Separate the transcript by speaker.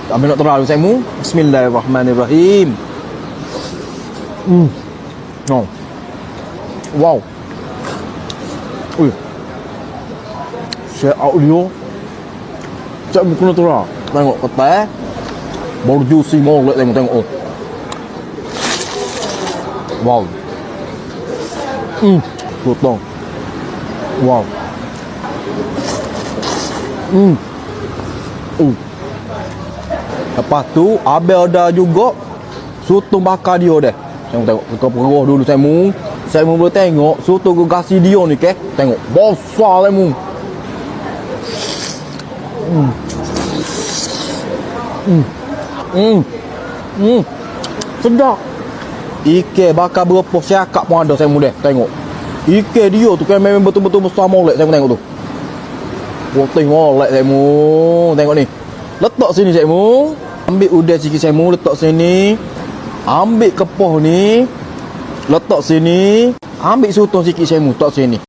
Speaker 1: Ambil nak terlalu saya mu. Bismillahirrahmanirrahim. Oh. Wow. Ui. Saya audio. Saya bukan terlalu. Tengok ketai. Baru juicy molek tengok. Oh. Wow. Potong. Wow. Lepas tu abang ada juga sotong bakar dia dah. Saya tengok ke perah dulu saya mu. Saya mu boleh tengok sotong gegasi dia ni ke. Tengok besar saya mu. Sedap. Ikan bakar berapa siakak pun ada saya mu dah. Tengok. Ikan dia tu kan memang betul-betul besar molek saya mu tengok tu. Poting molek saya mu. Tengok ni. Letak sini saya mu. Ambil udang sikit saya mu letak sini. Ambil kepoh ni. Letak sini. Ambil sotong sikit saya mu letak sini.